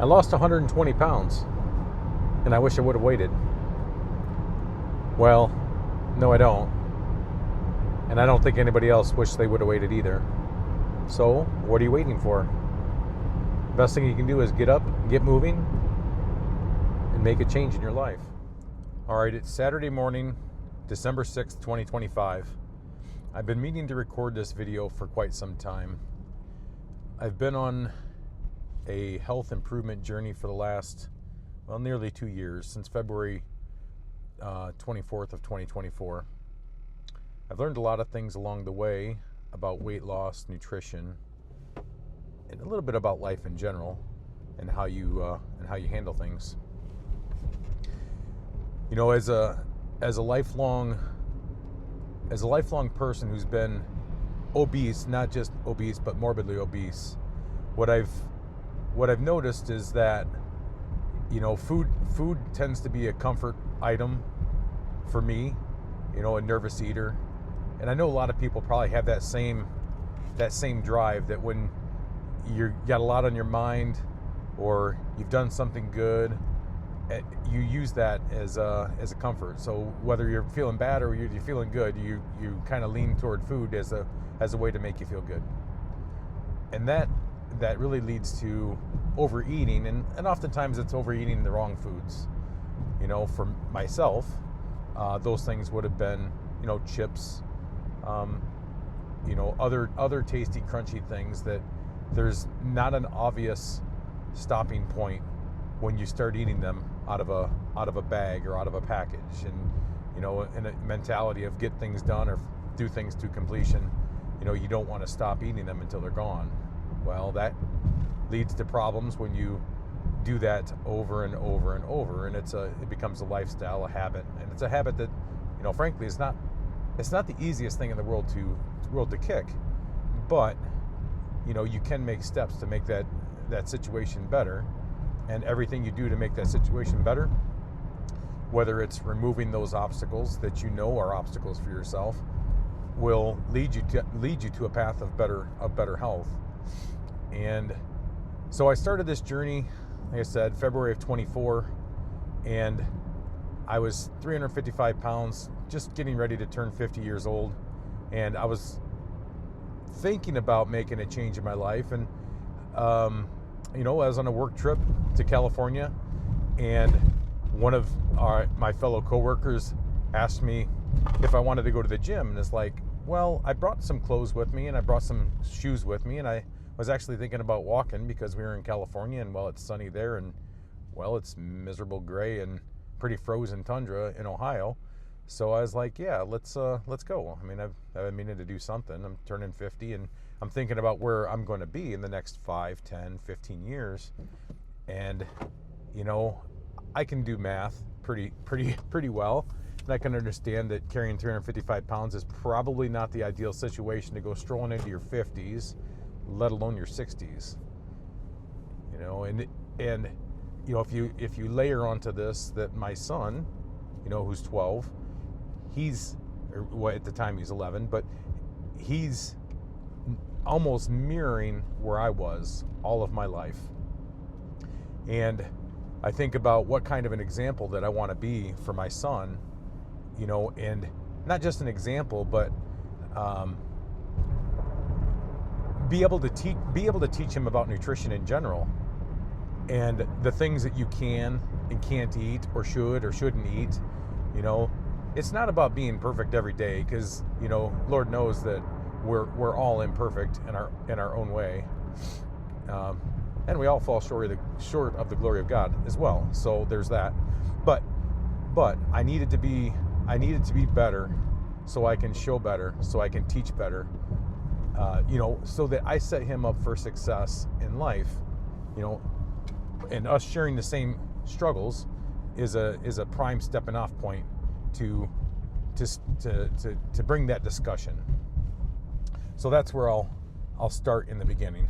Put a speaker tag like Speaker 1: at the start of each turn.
Speaker 1: I lost 120 pounds, and I wish I would have waited. Well, no, I don't. And I don't think anybody else wished they would have waited either. So, what are you waiting for? Best thing you can do is get up, get moving, and make a change in your life. All right, it's Saturday morning, December 6th, 2025. I've been meaning to record this video for quite some time. I've been on a health improvement journey for the last, nearly 2 years, since February 24th of 2024. I've learned a lot of things along the way about weight loss, nutrition, and a little bit about life in general, and how you handle things. You know, as a lifelong person who's been obese, not just obese, but morbidly obese, what I've noticed is that, you know, food tends to be a comfort item for me, you know, a nervous eater. And I know a lot of people probably have that same drive, that when you got a lot on your mind or you've done something good, you use that as a comfort. So whether you're feeling bad or you're feeling good, you kind of lean toward food as a way to make you feel good. And that really leads to overeating, and oftentimes it's overeating the wrong foods. You know, for myself, those things would have been, you know, chips, you know, other tasty, crunchy things that there's not an obvious stopping point when you start eating them out of a bag or out of a package, and, you know, in a mentality of get things done or do things to completion. You know, you don't want to stop eating them until they're gone. Well, that leads to problems when you do that over and over and over, and it becomes a lifestyle, a habit, and it's a habit that, you know, frankly, it's not the easiest thing in the world to kick, but, you know, you can make steps to make that situation better, and everything you do to make that situation better, whether it's removing those obstacles that you know are obstacles for yourself, will lead you to a path of better health. And so I started this journey, like I said, February of 24, and I was 355 pounds, just getting ready to turn 50 years old, and I was thinking about making a change in my life. And you know, I was on a work trip to California, and one of my fellow coworkers asked me if I wanted to go to the gym, and it's like, well, I brought some clothes with me and I brought some shoes with me, and I was actually thinking about walking because we were in California, and well, it's sunny there, and well, it's miserable gray and pretty frozen tundra in Ohio. So I was like, yeah, let's go. I mean, I've been meaning to do something. I'm turning 50, and I'm thinking about where I'm going to be in the next 5, 10, 15 years. And, you know, I can do math pretty well. And I can understand that carrying 355 pounds is probably not the ideal situation to go strolling into your 50s, let alone your 60s. You know, and you know, if you layer onto this that my son, you know, who's 12, at the time he's 11, but he's almost mirroring where I was all of my life. And I think about what kind of an example that I want to be for my son, you know, and not just an example, but be able to teach him about nutrition in general, and the things that you can and can't eat, or should or shouldn't eat. You know, it's not about being perfect every day, because, you know, Lord knows that we're all imperfect in our own way, and we all fall short of the glory of God as well. So there's that. But I needed to be better, so I can show better, so I can teach better. You know, so that I set him up for success in life. You know, and us sharing the same struggles is a prime stepping off point to bring that discussion. So that's where I'll start in the beginning.